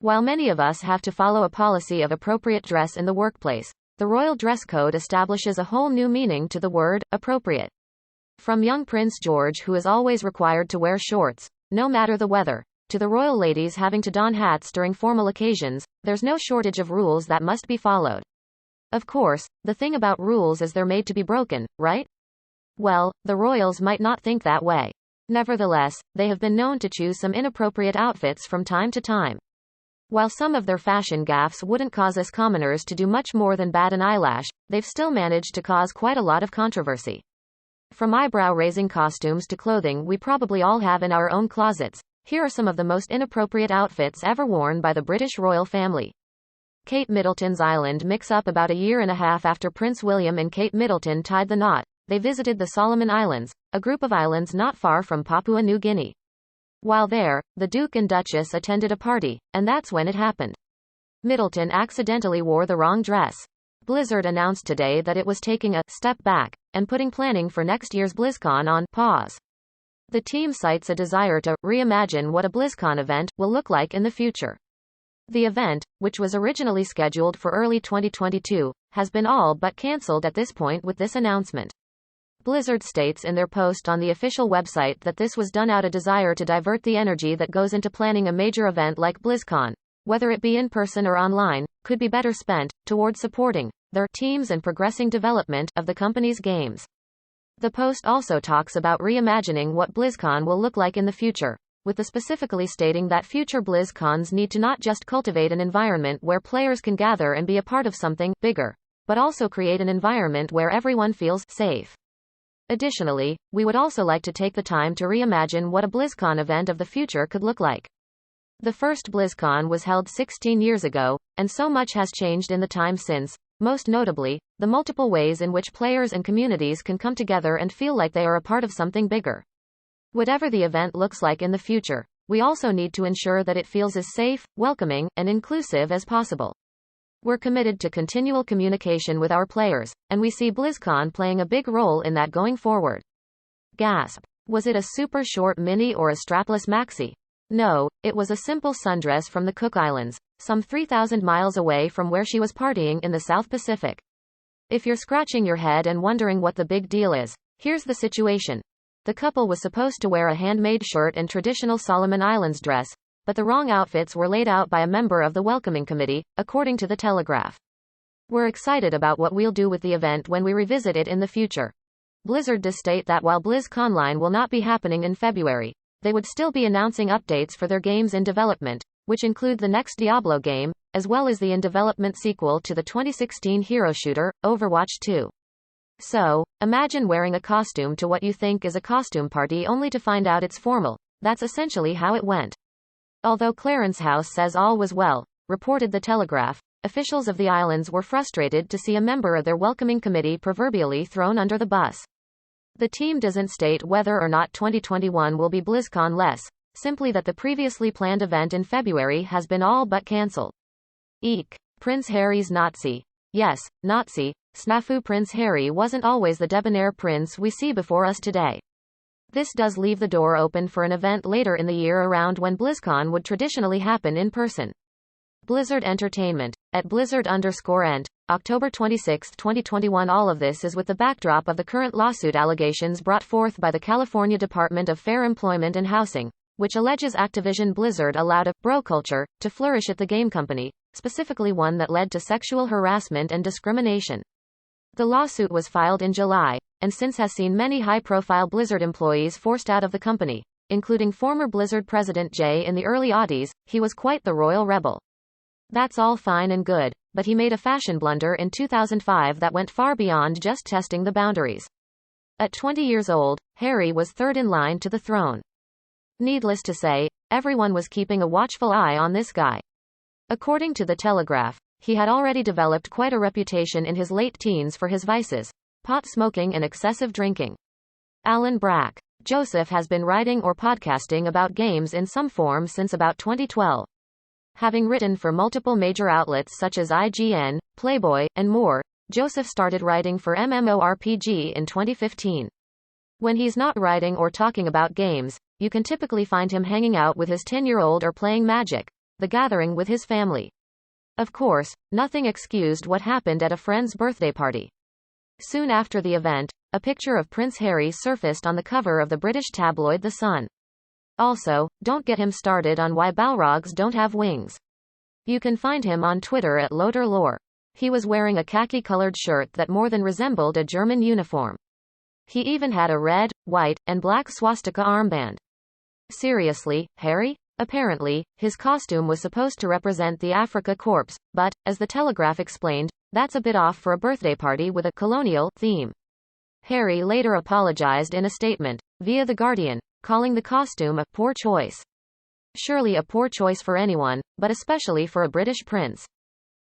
While many of us have to follow a policy of appropriate dress in the workplace, the royal dress code establishes a whole new meaning to the word appropriate. From young Prince George, who is always required to wear shorts, no matter the weather, to the royal ladies having to don hats during formal occasions, there's no shortage of rules that must be followed. Of course, the thing about rules is they're made to be broken, right? Well, the royals might not think that way. Nevertheless, they have been known to choose some inappropriate outfits from time to time. While some of their fashion gaffes wouldn't cause us commoners to do much more than bat an eyelash, they've still managed to cause quite a lot of controversy. From eyebrow-raising costumes to clothing we probably all have in our own closets, here are some of the most inappropriate outfits ever worn by the British royal family. Kate Middleton's island mix-up. About a year and a half after Prince William and Kate Middleton tied the knot, they visited the Solomon Islands, a group of islands not far from Papua New Guinea. While there, the Duke and Duchess attended a party, and that's when it happened. Middleton accidentally wore the wrong dress. Blizzard announced today that it was taking a step back and putting planning for next year's BlizzCon on pause. The team cites a desire to reimagine what a BlizzCon event will look like in the future. The event, which was originally scheduled for early 2022, has been all but cancelled at this point with this announcement. Blizzard states in their post on the official website that this was done out of desire to divert the energy that goes into planning a major event like BlizzCon, whether it be in person or online, could be better spent towards supporting their teams and progressing development of the company's games. The post also talks about reimagining what BlizzCon will look like in the future, with the specifically stating that future BlizzCons need to not just cultivate an environment where players can gather and be a part of something bigger, but also create an environment where everyone feels safe. Additionally, we would also like to take the time to reimagine what a BlizzCon event of the future could look like. The first BlizzCon was held 16 years ago, and so much has changed in the time since, most notably, the multiple ways in which players and communities can come together and feel like they are a part of something bigger. Whatever the event looks like in the future, we also need to ensure that it feels as safe, welcoming, and inclusive as possible. We're committed to continual communication with our players, and we see BlizzCon playing a big role in that going forward. Gasp. Was it a super short mini or a strapless maxi? No, it was a simple sundress from the Cook Islands, some 3,000 miles away from where she was partying in the South Pacific. If you're scratching your head and wondering what the big deal is, here's the situation. The couple was supposed to wear a handmade shirt and traditional Solomon Islands dress, but the wrong outfits were laid out by a member of the welcoming committee, according to the Telegraph. We're excited about what we'll do with the event when we revisit it in the future. Blizzard does state that while Blizzconline will not be happening in February, they would still be announcing updates for their games in development, which include the next Diablo game, as well as the in-development sequel to the 2016 hero shooter, Overwatch 2. So, imagine wearing a costume to what you think is a costume party only to find out it's formal. That's essentially how it went. Although Clarence House says all was well, reported the Telegraph, officials of the islands were frustrated to see a member of their welcoming committee proverbially thrown under the bus. The team doesn't state whether or not 2021 will be BlizzCon-less, simply that the previously planned event in February has been all but cancelled. Eek. Prince Harry's Nazi. Yes, Nazi. Snafu. Prince Harry wasn't always the debonair prince we see before us today. This does leave the door open for an event later in the year around when BlizzCon would traditionally happen in person. Blizzard Entertainment. At Blizzard_ent, October 26, 2021. All of this is with the backdrop of the current lawsuit allegations brought forth by the California Department of Fair Employment and Housing, which alleges Activision Blizzard allowed a bro culture to flourish at the game company, specifically one that led to sexual harassment and discrimination. The lawsuit was filed in July, and since has seen many high-profile Blizzard employees forced out of the company, including former Blizzard president Jay. In the early aughties, he was quite the royal rebel. That's all fine and good, but he made a fashion blunder in 2005 that went far beyond just testing the boundaries. At 20 years old, Harry was third in line to the throne. Needless to say, everyone was keeping a watchful eye on this guy. According to the Telegraph, he had already developed quite a reputation in his late teens for his vices: pot smoking and excessive drinking. Alan Brack. Joseph has been writing or podcasting about games in some form since about 2012. Having written for multiple major outlets such as IGN, Playboy, and more, Joseph started writing for MMORPG in 2015. When he's not writing or talking about games, you can typically find him hanging out with his 10-year-old or playing Magic, the gathering with his family. Of course, nothing excused what happened at a friend's birthday party. Soon after the event, a picture of Prince Harry surfaced on the cover of the British tabloid The Sun. Also, don't get him started on why Balrogs don't have wings. You can find him on Twitter at @LoderLore. He was wearing a khaki-colored shirt that more than resembled a German uniform. He even had a red, white, and black swastika armband. Seriously, Harry? Apparently, his costume was supposed to represent the Afrika Korps, but, as the Telegraph explained, that's a bit off for a birthday party with a colonial theme. Harry later apologized in a statement, via The Guardian, calling the costume a poor choice. Surely a poor choice for anyone, but especially for a British prince.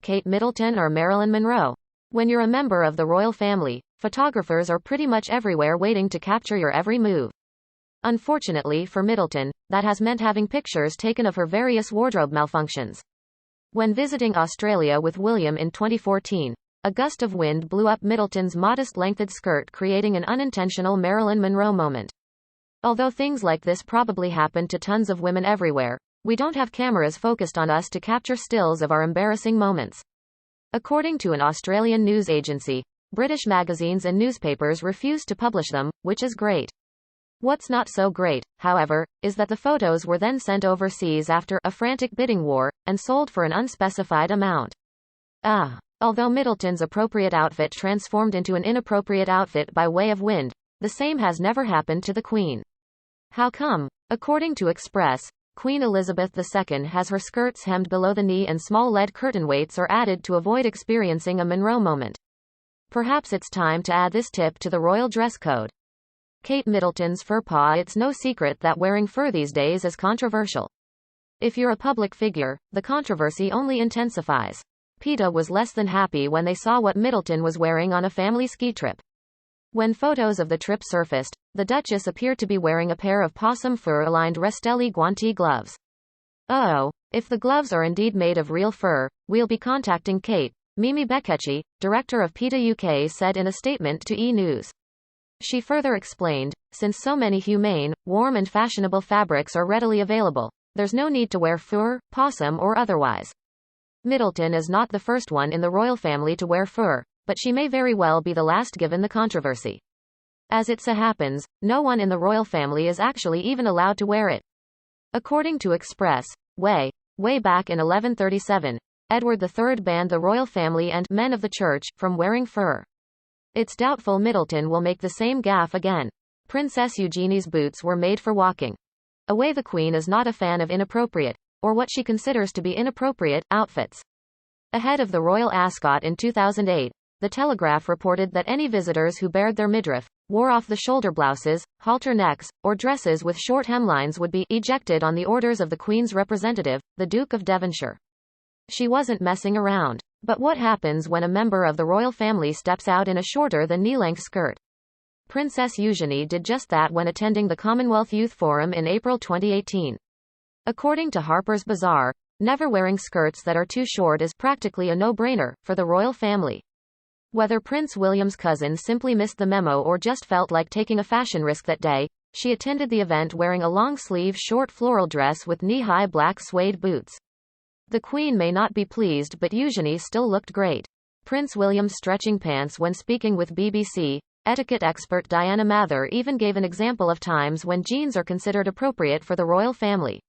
Kate Middleton or Marilyn Monroe? When you're a member of the royal family, photographers are pretty much everywhere waiting to capture your every move. Unfortunately for Middleton, that has meant having pictures taken of her various wardrobe malfunctions. When visiting Australia with William in 2014, a gust of wind blew up Middleton's modest-lengthed skirt, creating an unintentional Marilyn Monroe moment. Although things like this probably happen to tons of women everywhere, we don't have cameras focused on us to capture stills of our embarrassing moments. According to an Australian news agency, British magazines and newspapers refuse to publish them, which is great. What's not so great, however, is that the photos were then sent overseas after a frantic bidding war, and sold for an unspecified amount. Although Middleton's appropriate outfit transformed into an inappropriate outfit by way of wind, the same has never happened to the Queen. How come? According to Express, Queen Elizabeth II has her skirts hemmed below the knee and small lead curtain weights are added to avoid experiencing a Monroe moment. Perhaps it's time to add this tip to the royal dress code. Kate Middleton's fur paw. It's no secret that wearing fur these days is controversial. If you're a public figure, the controversy only intensifies. PETA was less than happy when they saw what Middleton was wearing on a family ski trip. When photos of the trip surfaced, the Duchess appeared to be wearing a pair of possum fur-aligned Restelli Guanti gloves. If the gloves are indeed made of real fur, we'll be contacting Kate, Mimi Bececchi, director of PETA UK, said in a statement to E! News. She further explained, since so many humane, warm and fashionable fabrics are readily available, there's no need to wear fur, possum or otherwise. Middleton is not the first one in the royal family to wear fur, but she may very well be the last given the controversy. As it so happens, no one in the royal family is actually even allowed to wear it. According to Express, way back in 1137, Edward III banned the royal family and men of the church from wearing fur. It's doubtful Middleton will make the same gaffe again. Princess Eugenie's boots were made for walking. Away. The Queen is not a fan of inappropriate, or what she considers to be inappropriate, outfits. Ahead of the royal ascot in 2008, The Telegraph reported that any visitors who bared their midriff, wore off-the-shoulder blouses, halter necks, or dresses with short hemlines would be ejected on the orders of the Queen's representative, the Duke of Devonshire. She wasn't messing around. But what happens when a member of the royal family steps out in a shorter than knee-length skirt? Princess Eugenie did just that when attending the Commonwealth Youth Forum in April 2018. According to Harper's Bazaar, never wearing skirts that are too short is practically a no-brainer for the royal family. Whether Prince William's cousin simply missed the memo or just felt like taking a fashion risk that day, she attended the event wearing a long-sleeve short floral dress with knee-high black suede boots. The Queen may not be pleased, but Eugenie still looked great. Prince William's stretching pants. When speaking with BBC, etiquette expert Diana Mather even gave an example of times when jeans are considered appropriate for the royal family.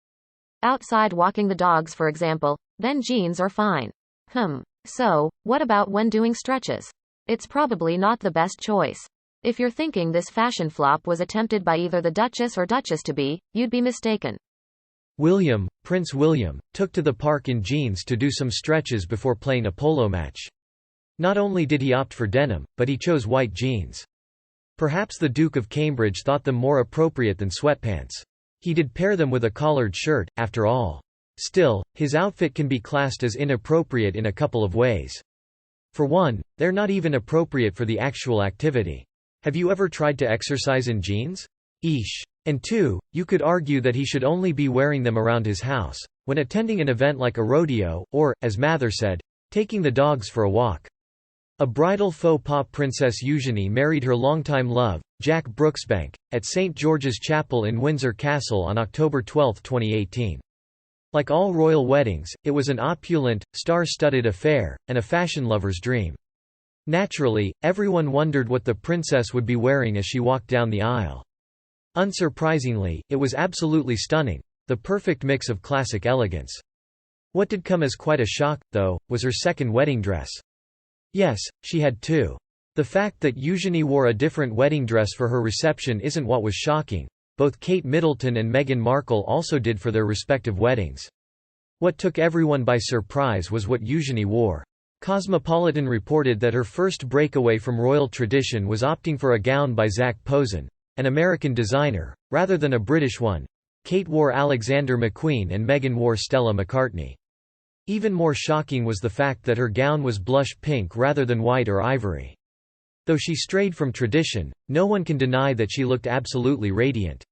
Outside walking the dogs, for example, then jeans are fine. So, what about when doing stretches? It's probably not the best choice. If you're thinking this fashion flop was attempted by either the Duchess or Duchess-to-be, you'd be mistaken. Prince William, took to the park in jeans to do some stretches before playing a polo match. Not only did he opt for denim, but he chose white jeans. Perhaps the Duke of Cambridge thought them more appropriate than sweatpants. He did pair them with a collared shirt, after all. Still, his outfit can be classed as inappropriate in a couple of ways. For one, they're not even appropriate for the actual activity. Have you ever tried to exercise in jeans? Eesh. And two, you could argue that he should only be wearing them around his house, when attending an event like a rodeo, or, as Mather said, taking the dogs for a walk. A bridal faux pas. Princess Eugenie married her longtime love, Jack Brooksbank, at St. George's Chapel in Windsor Castle on October 12, 2018. Like all royal weddings, it was an opulent, star-studded affair, and a fashion lover's dream. Naturally, everyone wondered what the princess would be wearing as she walked down the aisle. Unsurprisingly, it was absolutely stunning, the perfect mix of classic elegance. What did come as quite a shock, though, was her second wedding dress. Yes, she had two. The fact that Eugenie wore a different wedding dress for her reception isn't what was shocking. Both Kate Middleton and Meghan Markle also did for their respective weddings. What took everyone by surprise was what Eugenie wore. Cosmopolitan reported that her first breakaway from royal tradition was opting for a gown by Zac Posen, an American designer, rather than a British one. Kate wore Alexander McQueen and Meghan wore Stella McCartney. Even more shocking was the fact that her gown was blush pink rather than white or ivory. Though she strayed from tradition, no one can deny that she looked absolutely radiant.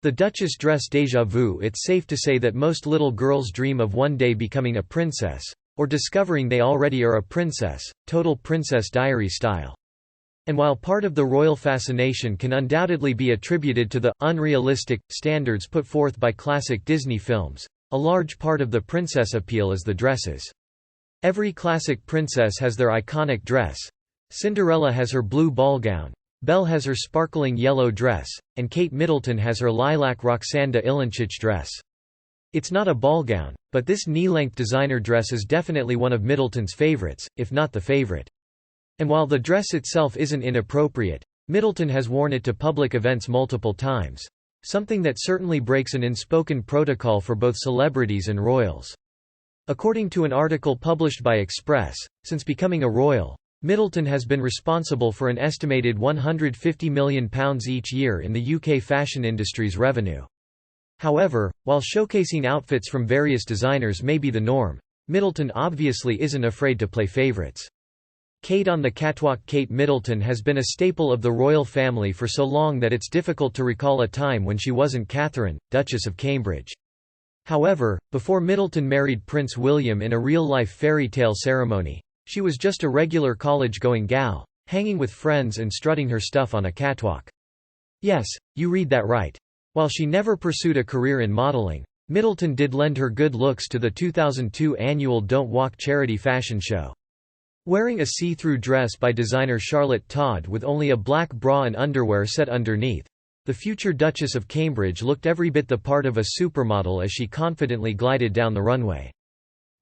The Duchess dress déjà vu. It's safe to say that most little girls dream of one day becoming a princess, or discovering they already are a princess, total Princess Diary style. And while part of the royal fascination can undoubtedly be attributed to the unrealistic standards put forth by classic Disney films, a large part of the princess appeal is the dresses. Every classic princess has their iconic dress. Cinderella has her blue ball gown, Belle has her sparkling yellow dress, and Kate Middleton has her lilac Roxanda Ilinčić dress. It's not a ball gown, but this knee-length designer dress is definitely one of Middleton's favorites, if not the favorite. And while the dress itself isn't inappropriate, Middleton has worn it to public events multiple times. Something that certainly breaks an unspoken protocol for both celebrities and royals. According to an article published by Express, since becoming a royal, Middleton has been responsible for an estimated £150 million each year in the UK fashion industry's revenue. However, while showcasing outfits from various designers may be the norm, Middleton obviously isn't afraid to play favourites. Kate on the catwalk. Kate Middleton has been a staple of the royal family for so long that it's difficult to recall a time when she wasn't Catherine, Duchess of Cambridge. However, before Middleton married Prince William in a real-life fairy tale ceremony, she was just a regular college-going gal, hanging with friends and strutting her stuff on a catwalk. Yes, you read that right. While she never pursued a career in modeling, Middleton did lend her good looks to the 2002 annual Don't Walk charity fashion show. Wearing a see-through dress by designer Charlotte Todd with only a black bra and underwear set underneath, the future Duchess of Cambridge looked every bit the part of a supermodel as she confidently glided down the runway.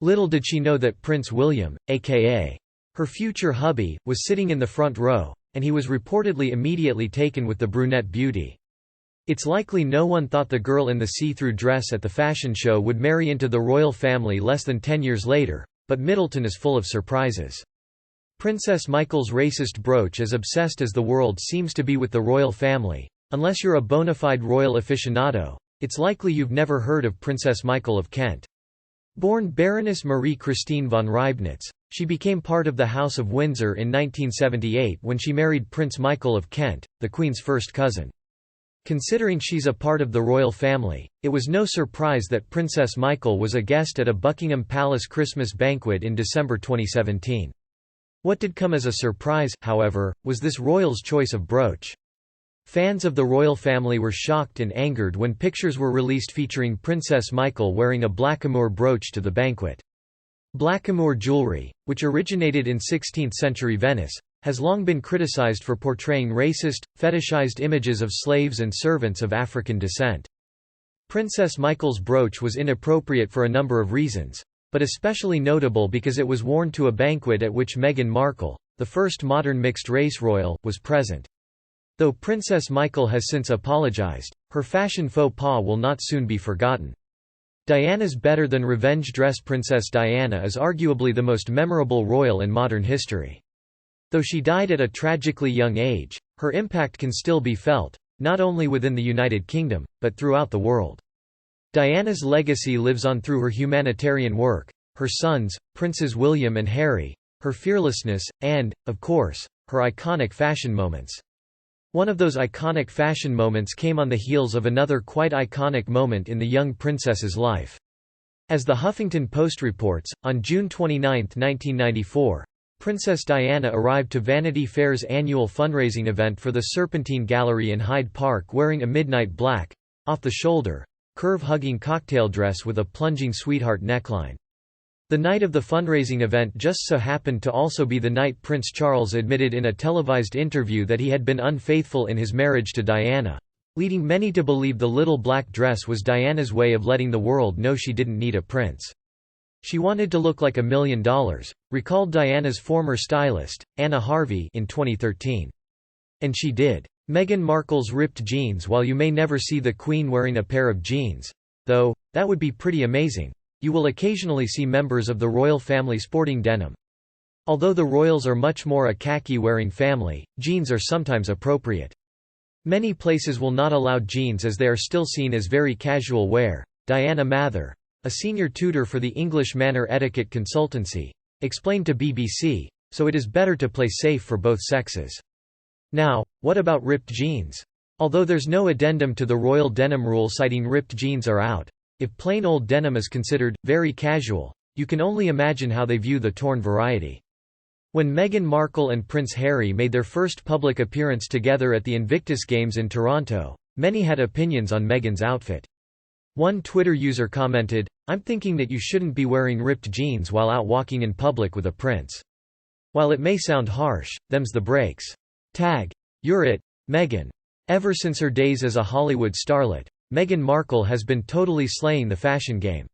Little did she know that Prince William, aka her future hubby, was sitting in the front row, and he was reportedly immediately taken with the brunette beauty. It's likely no one thought the girl in the see-through dress at the fashion show would marry into the royal family less than 10 years later, but Middleton is full of surprises. Princess Michael's racist brooch. As obsessed as the world seems to be with the royal family, unless you're a bona fide royal aficionado, it's likely you've never heard of Princess Michael of Kent. Born Baroness Marie Christine von Reibnitz, she became part of the House of Windsor in 1978 when she married Prince Michael of Kent, the Queen's first cousin. Considering she's a part of the royal family, it was no surprise that Princess Michael was a guest at a Buckingham Palace Christmas banquet in December 2017. What did come as a surprise, however, was this royal's choice of brooch. Fans of the royal family were shocked and angered when pictures were released featuring Princess Michael wearing a blackamoor brooch to the banquet. Blackamoor jewelry, which originated in 16th-century Venice, has long been criticized for portraying racist, fetishized images of slaves and servants of African descent. Princess Michael's brooch was inappropriate for a number of reasons, but especially notable because it was worn to a banquet at which Meghan Markle, the first modern mixed-race royal, was present. Though Princess Michael has since apologized, her fashion faux pas will not soon be forgotten. Diana's better-than-revenge dress. Princess Diana is arguably the most memorable royal in modern history. Though she died at a tragically young age, her impact can still be felt, not only within the United Kingdom, but throughout the world. Diana's legacy lives on through her humanitarian work, her sons, Princes William and Harry, her fearlessness, and, of course, her iconic fashion moments. One of those iconic fashion moments came on the heels of another quite iconic moment in the young princess's life. As the Huffington Post reports, on June 29, 1994, Princess Diana arrived to Vanity Fair's annual fundraising event for the Serpentine Gallery in Hyde Park wearing a midnight black, off-the-shoulder, curve-hugging cocktail dress with a plunging sweetheart neckline. The night of the fundraising event just so happened to also be the night Prince Charles admitted in a televised interview that he had been unfaithful in his marriage to Diana, leading many to believe the little black dress was Diana's way of letting the world know she didn't need a prince. She wanted to look like $1 million, recalled Diana's former stylist, Anna Harvey, in 2013. And she did. Meghan Markle's ripped jeans. While you may never see the Queen wearing a pair of jeans, though, that would be pretty amazing, you will occasionally see members of the royal family sporting denim. Although the royals are much more a khaki-wearing family, jeans are sometimes appropriate. Many places will not allow jeans as they are still seen as very casual wear. Diana Mather, a senior tutor for the English Manner Etiquette Consultancy, explained to BBC, so it is better to play safe for both sexes. Now, what about ripped jeans? Although there's no addendum to the royal denim rule citing ripped jeans are out, if plain old denim is considered very casual, you can only imagine how they view the torn variety. When Meghan Markle and Prince Harry made their first public appearance together at the Invictus Games in Toronto, many had opinions on Meghan's outfit. One Twitter user commented, "I'm thinking that you shouldn't be wearing ripped jeans while out walking in public with a prince. While it may sound harsh, them's the breaks. You're it, Meghan." Ever since her days as a Hollywood starlet, Meghan Markle has been totally slaying the fashion game.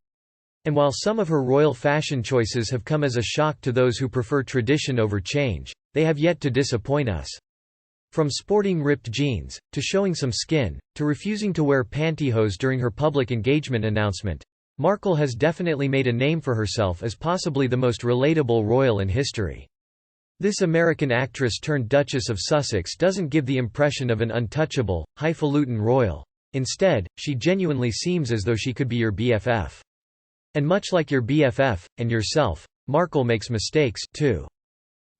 And while some of her royal fashion choices have come as a shock to those who prefer tradition over change, they have yet to disappoint us. From sporting ripped jeans, to showing some skin, to refusing to wear pantyhose during her public engagement announcement, Markle has definitely made a name for herself as possibly the most relatable royal in history. This American actress turned Duchess of Sussex doesn't give the impression of an untouchable, highfalutin royal. Instead, she genuinely seems as though she could be your BFF. And much like your BFF, and yourself, Markle makes mistakes, too.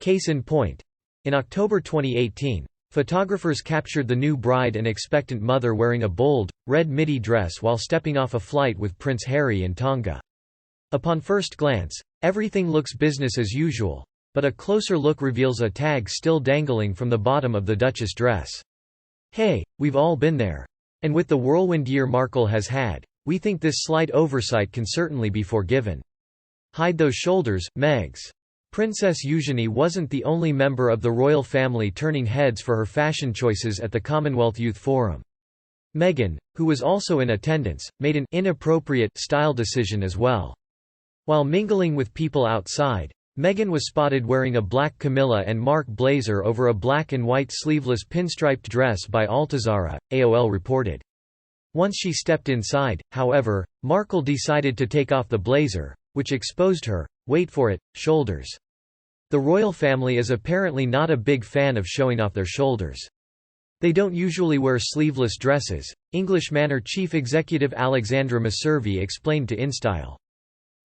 Case in point. In October 2018, photographers captured the new bride and expectant mother wearing a bold, red midi dress while stepping off a flight with Prince Harry in Tonga. Upon first glance, everything looks business as usual, but a closer look reveals a tag still dangling from the bottom of the Duchess dress. Hey, we've all been there. And with the whirlwind year Markle has had, we think this slight oversight can certainly be forgiven. Hide those shoulders, Megs. Princess Eugenie wasn't the only member of the royal family turning heads for her fashion choices at the Commonwealth Youth Forum. Meghan, who was also in attendance, made an inappropriate style decision as well. While mingling with people outside, Meghan was spotted wearing a black Camilla and Mark blazer over a black and white sleeveless pinstriped dress by Altazara, AOL reported. Once she stepped inside, however, Markle decided to take off the blazer, which exposed her, wait for it, shoulders. The royal family is apparently not a big fan of showing off their shoulders. They don't usually wear sleeveless dresses, English Manor chief executive Alexandra Messervy explained to InStyle.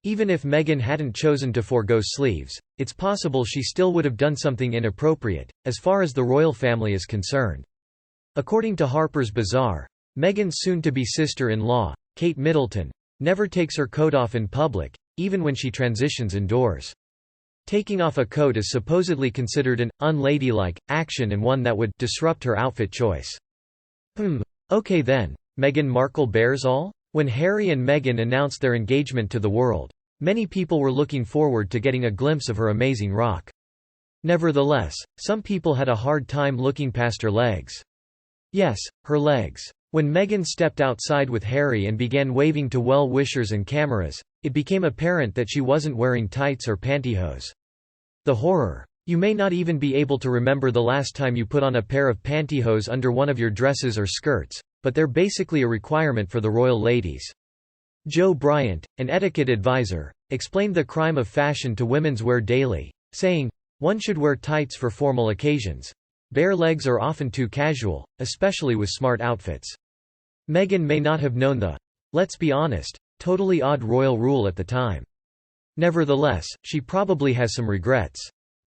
Even if Meghan hadn't chosen to forego sleeves, it's possible she still would have done something inappropriate, as far as the royal family is concerned. According to Harper's Bazaar, Meghan's soon-to-be sister-in-law, Kate Middleton, never takes her coat off in public, even when she transitions indoors. Taking off a coat is supposedly considered an unladylike action and one that would disrupt her outfit choice. Okay then, Meghan Markle bears all? When Harry and Meghan announced their engagement to the world, many people were looking forward to getting a glimpse of her amazing rock. Nevertheless, some people had a hard time looking past her legs. Yes, her legs. When Meghan stepped outside with Harry and began waving to well-wishers and cameras, it became apparent that she wasn't wearing tights or pantyhose. The horror. You may not even be able to remember the last time you put on a pair of pantyhose under one of your dresses or skirts, but they're basically a requirement for the royal ladies. Joe Bryant, an etiquette advisor, explained the crime of fashion to Women's Wear Daily, saying, "One should wear tights for formal occasions. Bare legs are often too casual, especially with smart outfits." Meghan may not have known the, let's be honest, totally odd royal rule at the time. Nevertheless, she probably has some regrets.